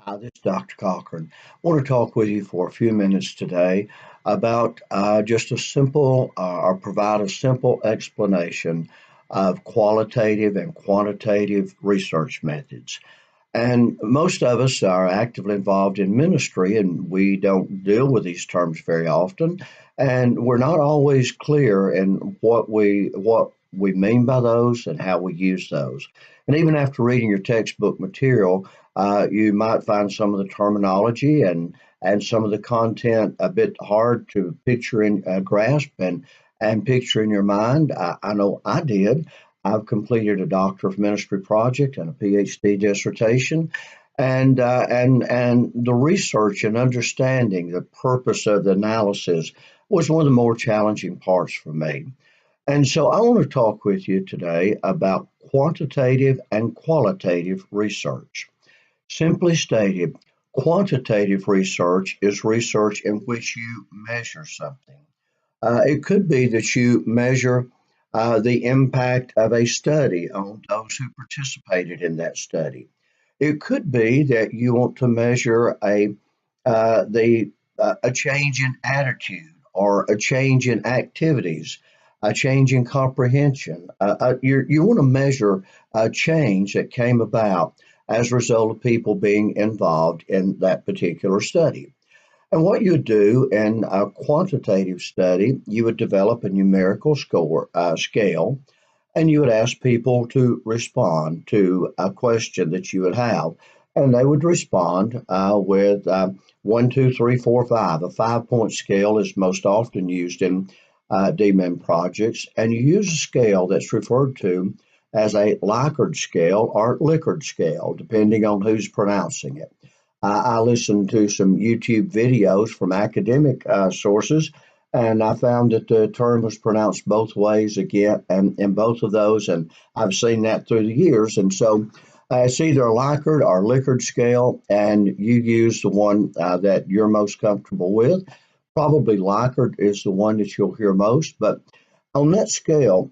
Hi, this is Dr. Cochran. I want to talk with you for a few minutes today about just a simple or provide a simple explanation of qualitative and quantitative research methods. And most of us are actively involved in ministry, and we don't deal with these terms very often. And we're not always clear in what we mean by those and how we use those. And even after reading your textbook material, you might find some of the terminology and some of the content a bit hard to picture and grasp and picture in your mind. I know I did. I've completed a Doctor of Ministry project and a PhD dissertation, and the research and understanding the purpose of the analysis was one of the more challenging parts for me. And so I want to talk with you today about quantitative and qualitative research. Simply stated, quantitative research is research in which you measure something. It could be that you measure the impact of a study on those who participated in that study. It could be that you want to measure a change in attitude or a change in activities, a change in comprehension. You want to measure a change that came about as a result of people being involved in that particular study. And what you would do in a quantitative study, you would develop a numerical scale, and you would ask people to respond to a question that you would have. And they would respond with 1, 2, 3, 4, 5. A 5 point scale is most often used in DMIN projects, and you use a scale that's referred to as a Likert scale or Likert scale, depending on who's pronouncing it. I listened to some YouTube videos from academic sources, and I found that the term was pronounced both ways again, and in both of those, and I've seen that through the years. And so it's either a Likert or Likert scale, and you use the one that you're most comfortable with. Probably Likert is the one that you'll hear most, but on that scale,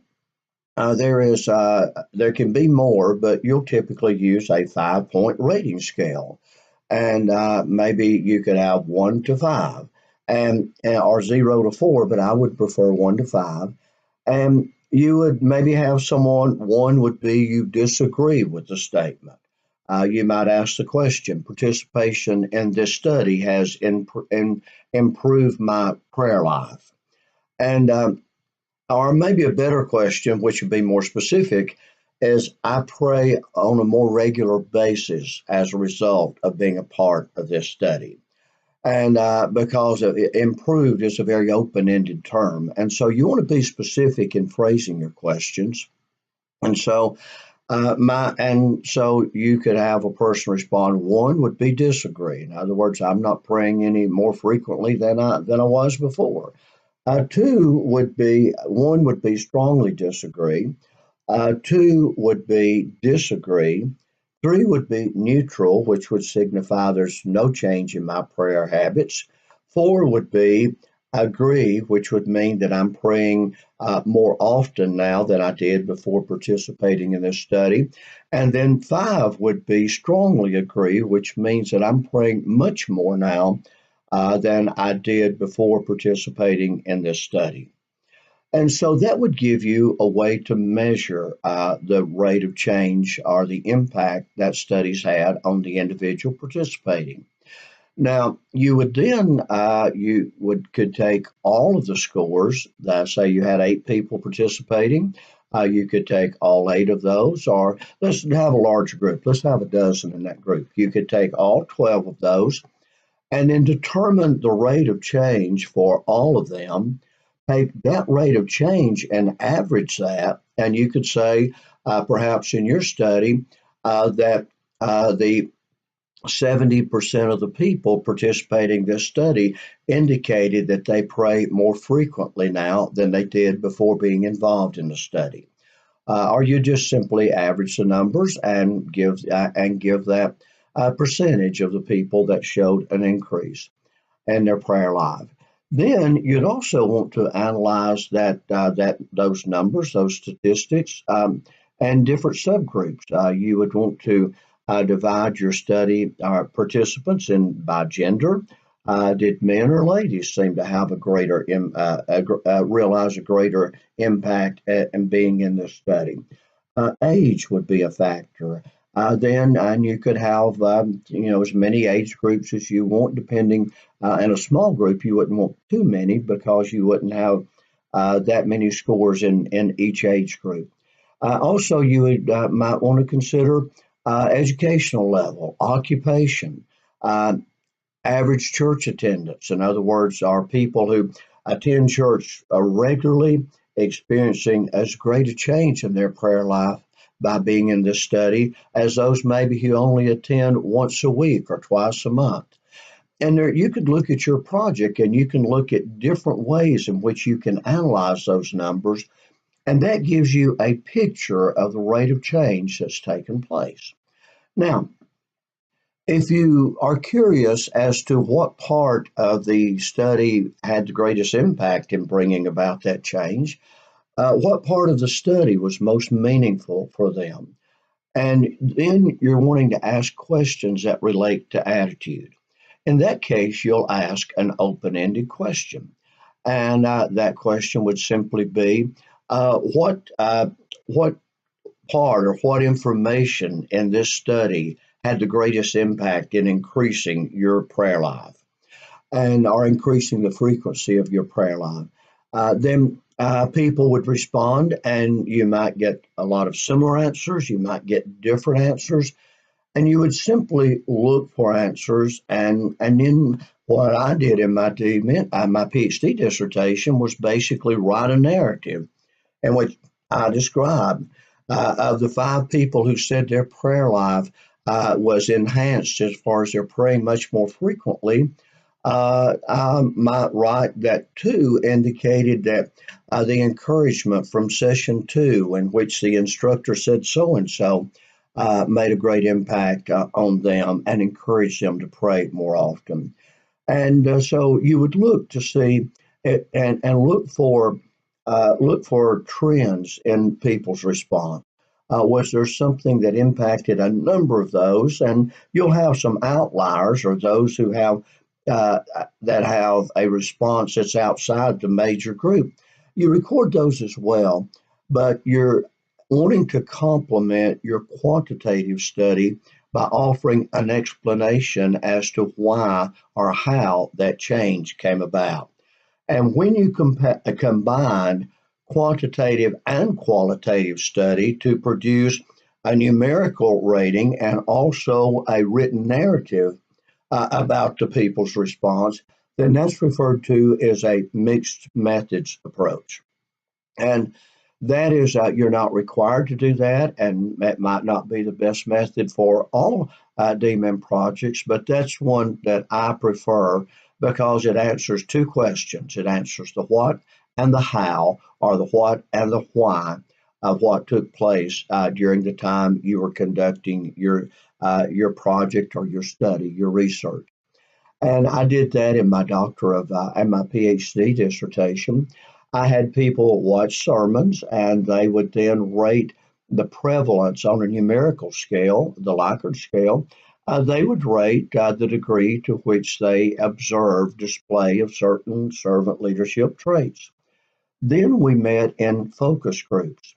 there can be more, but you'll typically use a 5 point rating scale, and maybe you could have 1 to 5, and or 0 to 4, but I would prefer 1 to 5. And you would maybe have someone. One would be you disagree with the statement. You might ask the question: participation in this study has improved my prayer life, and or maybe a better question, which would be more specific, is I pray on a more regular basis as a result of being a part of this study. And because improved is a very open ended term. And so you want to be specific in phrasing your questions. And so, so you could have a person respond. One would be disagree. In other words, I'm not praying any more frequently than I was before. One would be strongly disagree. Two would be disagree. Three would be neutral, which would signify there's no change in my prayer habits. Four would be agree, which would mean that I'm praying more often now than I did before participating in this study. And then five would be strongly agree, which means that I'm praying much more now than I did before participating in this study. And so that would give you a way to measure the rate of change or the impact that studies had on the individual participating. Now, you would then you would could take all of the scores. That say you had 8 people participating. You could take all 8 of those, or let's have a larger group. Let's have a dozen in that group. You could take all 12 of those and then determine the rate of change for all of them. Take that rate of change and average that, and you could say, perhaps in your study, that the 70% of the people participating in this study indicated that they pray more frequently now than they did before being involved in the study. Or you just simply average the numbers and give that percentage of the people that showed an increase in their prayer life. Then you'd also want to analyze those numbers, those statistics, and different subgroups. You would want to divide your study participants in by gender? Did men or ladies seem to have a greater realize a greater impact in being in this study? Age would be a factor. Then, and you could have as many age groups as you want, depending. In a small group, you wouldn't want too many because you wouldn't have that many scores in each age group. Also, you would might want to consider educational level, occupation, uh, average church attendance. In other words, are people who attend church regularly experiencing as great a change in their prayer life by being in this study as those maybe who only attend once a week or twice a month. And there, you could look at your project and you can look at different ways in which you can analyze those numbers, and that gives you a picture of the rate of change that's taken place. Now, if you are curious as to what part of the study had the greatest impact in bringing about that change, what part of the study was most meaningful for them? And then you're wanting to ask questions that relate to attitude. In that case, you'll ask an open ended question. And that question would simply be what part or what information in this study had the greatest impact in increasing your prayer life and are increasing the frequency of your prayer life? Then people would respond, and you might get a lot of similar answers, you might get different answers, and you would simply look for answers. And then what I did in my PhD dissertation was basically write a narrative in which I described of the five people who said their prayer life was enhanced as far as they're praying much more frequently. I might write that two indicated that the encouragement from session two, in which the instructor said so and so, made a great impact on them and encouraged them to pray more often. And so you would look to see it, and look for trends in people's response. Was there something that impacted a number of those? And you'll have some outliers, or those who have uh, that have a response that's outside the major group. You record those as well, but you're wanting to complement your quantitative study by offering an explanation as to why or how that change came about. And when you combine quantitative and qualitative study to produce a numerical rating and also a written narrative about the people's response, then that's referred to as a mixed methods approach. And that is, you're not required to do that, and that might not be the best method for all DMIM projects, but that's one that I prefer because it answers two questions. It answers the what and the how, or the what and the why of what took place during the time you were conducting your project or your study, your research. And I did that in my and my PhD dissertation. I had people watch sermons, and they would then rate the prevalence on a numerical scale, the Likert scale. They would rate the degree to which they observed display of certain servant leadership traits. Then we met in focus groups.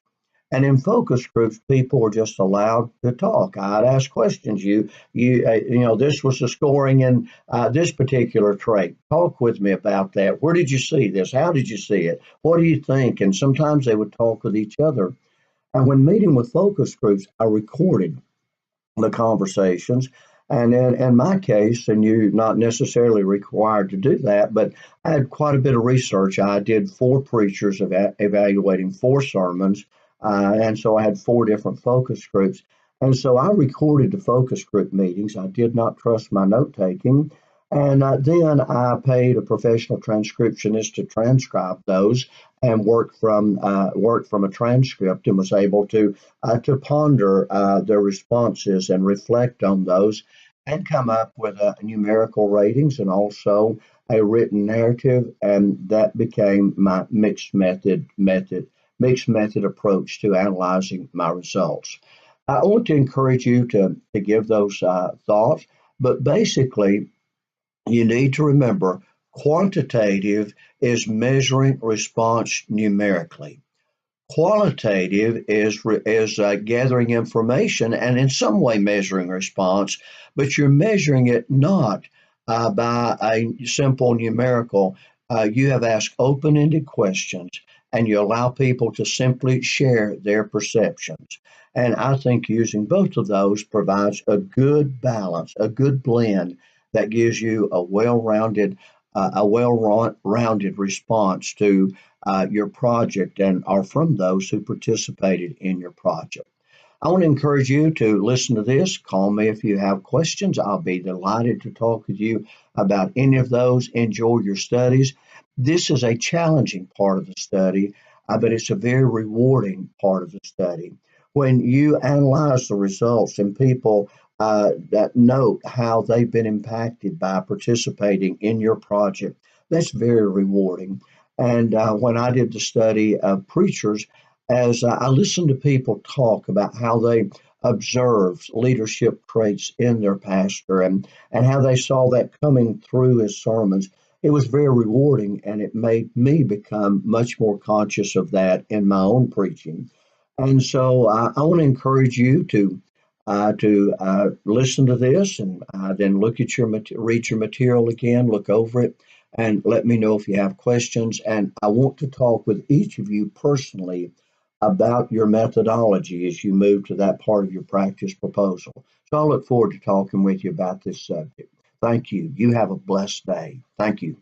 And in focus groups, people were just allowed to talk. I'd ask questions. This was the scoring in this particular trait. Talk with me about that. Where did you see this? How did you see it? What do you think? And sometimes they would talk with each other. And when meeting with focus groups, I recorded the conversations. And in my case, and you're not necessarily required to do that, but I had quite a bit of research. I did four preachers evaluating four sermons. And so I had four different focus groups. And so I recorded the focus group meetings. I did not trust my note taking. And then I paid a professional transcriptionist to transcribe those and work from a transcript, and was able to ponder their responses and reflect on those and come up with numerical ratings and also a written narrative. And that became my mixed method approach to analyzing my results. I want to encourage you to give those thoughts, but basically, you need to remember quantitative is measuring response numerically. Qualitative is gathering information and in some way measuring response, but you're measuring it not by a simple numerical. You have asked open-ended questions and you allow people to simply share their perceptions. And I think using both of those provides a good balance, a good blend that gives you a well-rounded response to your project and are from those who participated in your project. I want to encourage you to listen to this. Call me if you have questions. I'll be delighted to talk with you about any of those. Enjoy your studies. This is a challenging part of the study, but it's a very rewarding part of the study. When you analyze the results and people that note how they've been impacted by participating in your project, that's very rewarding. And when I did the study of preachers, as I listened to people talk about how they observed leadership traits in their pastor and how they saw that coming through his sermons, it was very rewarding and it made me become much more conscious of that in my own preaching. And so I want to encourage you to listen to this and then look at read your material again, look over it, and let me know if you have questions. And I want to talk with each of you personally about your methodology as you move to that part of your practice proposal. So I look forward to talking with you about this subject. Thank you. You have a blessed day. Thank you.